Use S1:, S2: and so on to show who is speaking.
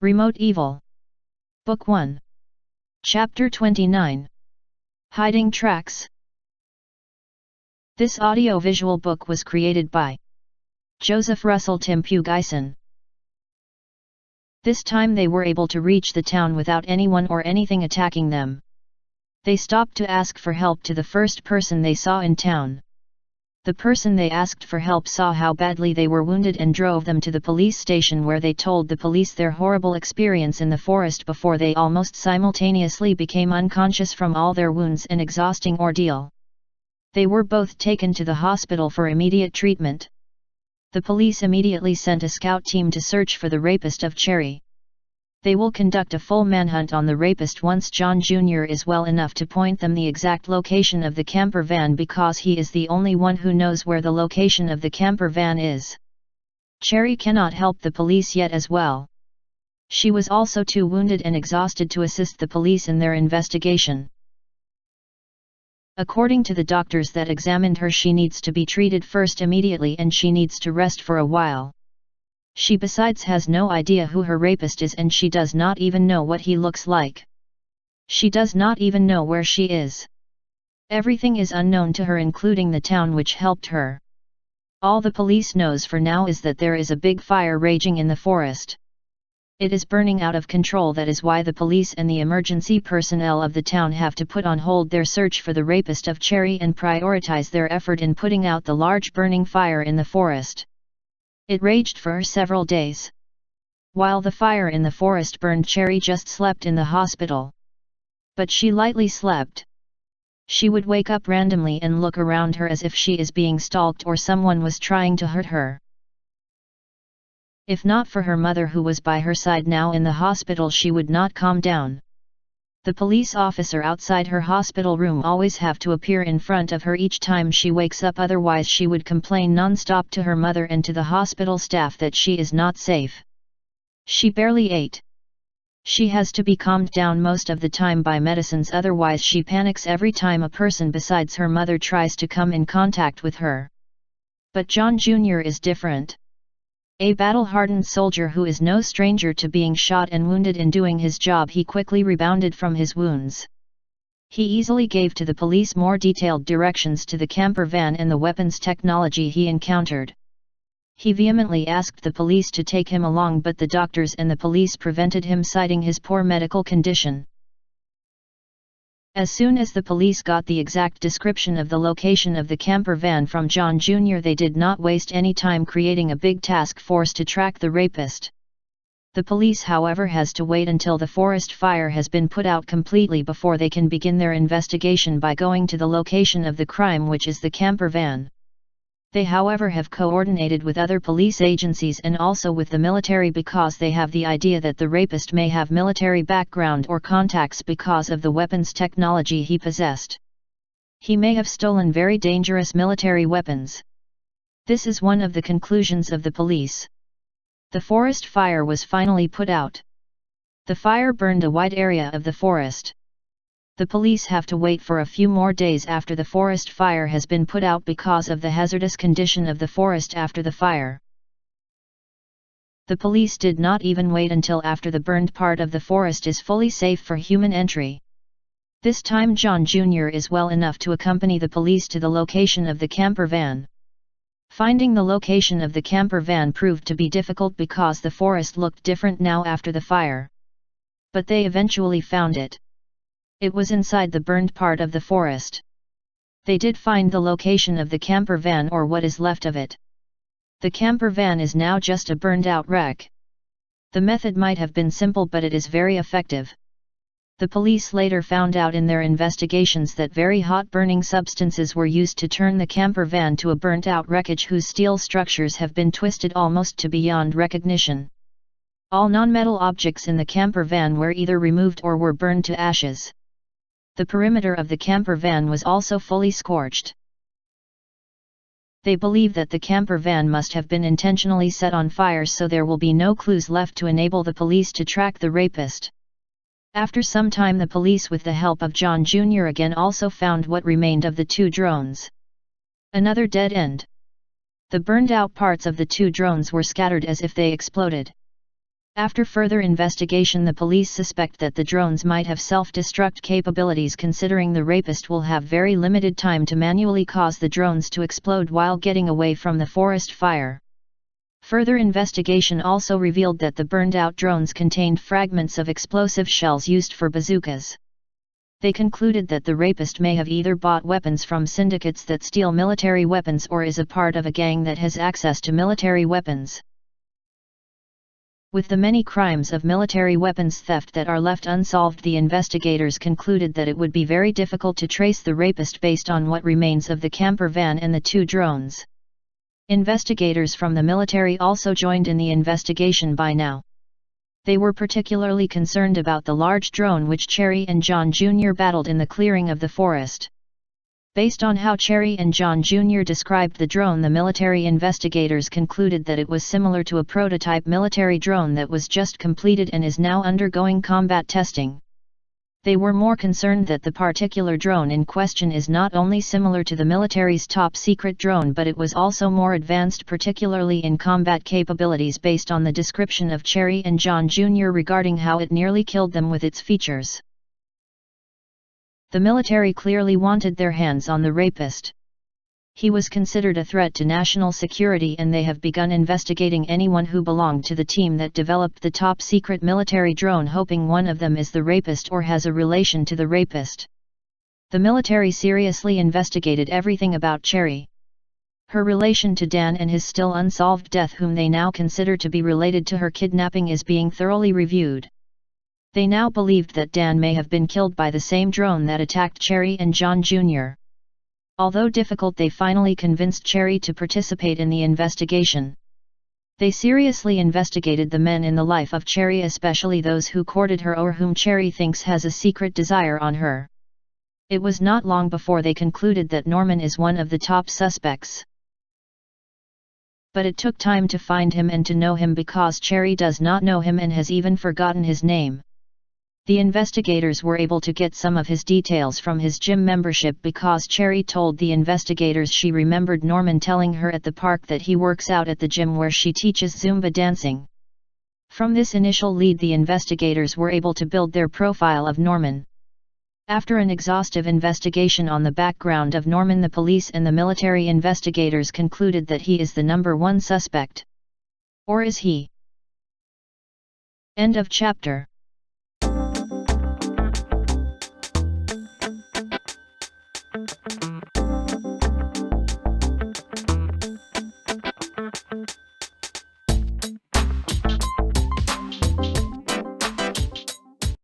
S1: Remote Evil. Book 1. Chapter 29. Hiding Tracks. This audiovisual book was created by Joseph Russell Tim Pugison. This time they were able to reach the town without anyone or anything attacking them. They stopped to ask for help to the first person they saw in town. The person they asked for help saw how badly they were wounded and drove them to the police station, where they told the police their horrible experience in the forest before they almost simultaneously became unconscious from all their wounds and exhausting ordeal. They were both taken to the hospital for immediate treatment. The police immediately sent a scout team to search for the rapist of Cherry. They will conduct a full manhunt on the rapist once John Jr. is well enough to point them the exact location of the camper van, because he is the only one who knows where the location of the camper van is. Cherry cannot help the police yet as well. She was also too wounded and exhausted to assist the police in their investigation. According to the doctors that examined her, she needs to be treated first immediately and she needs to rest for a while. She besides has no idea who her rapist is, and she does not even know what he looks like. She does not even know where she is. Everything is unknown to her, including the town which helped her. All the police knows for now is that there is a big fire raging in the forest. It is burning out of control. That is why the police and the emergency personnel of the town have to put on hold their search for the rapist of Cherry and prioritize their effort in putting out the large burning fire in the forest. It raged for several days. While the fire in the forest burned, Cherry just slept in the hospital. But she lightly slept. She would wake up randomly and look around her as if she is being stalked or someone was trying to hurt her. If not for her mother, who was by her side now in the hospital, she would not calm down. The police officer outside her hospital room always have to appear in front of her each time she wakes up, otherwise she would complain non-stop to her mother and to the hospital staff that she is not safe. She barely ate. She has to be calmed down most of the time by medicines, otherwise she panics every time a person besides her mother tries to come in contact with her. But John Jr. is different. A battle-hardened soldier who is no stranger to being shot and wounded in doing his job, he quickly rebounded from his wounds. He easily gave to the police more detailed directions to the camper van and the weapons technology he encountered. He vehemently asked the police to take him along, but the doctors and the police prevented him, citing his poor medical condition. As soon as the police got the exact description of the location of the camper van from John Jr., they did not waste any time creating a big task force to track the rapist. The police, however, has to wait until the forest fire has been put out completely before they can begin their investigation by going to the location of the crime, which is the camper van. They, however, have coordinated with other police agencies and also with the military, because they have the idea that the rapist may have military background or contacts because of the weapons technology he possessed. He may have stolen very dangerous military weapons. This is one of the conclusions of the police. The forest fire was finally put out. The fire burned a wide area of the forest. The police have to wait for a few more days after the forest fire has been put out because of the hazardous condition of the forest after the fire. The police did not even wait until after the burned part of the forest is fully safe for human entry. This time John Jr. is well enough to accompany the police to the location of the camper van. Finding the location of the camper van proved to be difficult because the forest looked different now after the fire. But they eventually found it. It was inside the burned part of the forest. They did find the location of the camper van, or what is left of it. The camper van is now just a burned out wreck. The method might have been simple, but it is very effective. The police later found out in their investigations that very hot burning substances were used to turn the camper van to a burnt out wreckage whose steel structures have been twisted almost to beyond recognition. All non-metal objects in the camper van were either removed or were burned to ashes. The perimeter of the camper van was also fully scorched. They believe that the camper van must have been intentionally set on fire, so there will be no clues left to enable the police to track the rapist. After some time, the police, with the help of John Jr. again, also found what remained of the two drones. Another dead end. The burned out parts of the two drones were scattered as if they exploded. After further investigation, the police suspect that the drones might have self-destruct capabilities, considering the rapist will have very limited time to manually cause the drones to explode while getting away from the forest fire. Further investigation also revealed that the burned-out drones contained fragments of explosive shells used for bazookas. They concluded that the rapist may have either bought weapons from syndicates that steal military weapons or is a part of a gang that has access to military weapons. With the many crimes of military weapons theft that are left unsolved, the investigators concluded that it would be very difficult to trace the rapist based on what remains of the camper van and the 2 drones. Investigators from the military also joined in the investigation by now. They were particularly concerned about the large drone which Cherry and John Jr. battled in the clearing of the forest. Based on how Cherry and John Jr. described the drone, the military investigators concluded that it was similar to a prototype military drone that was just completed and is now undergoing combat testing. They were more concerned that the particular drone in question is not only similar to the military's top-secret drone, but it was also more advanced, particularly in combat capabilities, based on the description of Cherry and John Jr. regarding how it nearly killed them with its features. The military clearly wanted their hands on the rapist. He was considered a threat to national security, and they have begun investigating anyone who belonged to the team that developed the top-secret military drone, hoping one of them is the rapist or has a relation to the rapist. The military seriously investigated everything about Cherry. Her relation to Dan and his still unsolved death, whom they now consider to be related to her kidnapping, is being thoroughly reviewed. They now believed that Dan may have been killed by the same drone that attacked Cherry and John Jr. Although difficult, they finally convinced Cherry to participate in the investigation. They seriously investigated the men in the life of Cherry, especially those who courted her or whom Cherry thinks has a secret desire on her. It was not long before they concluded that Norman is one of the top suspects. But it took time to find him and to know him, because Cherry does not know him and has even forgotten his name. The investigators were able to get some of his details from his gym membership, because Cherry told the investigators she remembered Norman telling her at the park that he works out at the gym where she teaches Zumba dancing. From this initial lead, the investigators were able to build their profile of Norman. After an exhaustive investigation on the background of Norman, the police and the military investigators concluded that he is the #1 suspect. Or is he? End of chapter.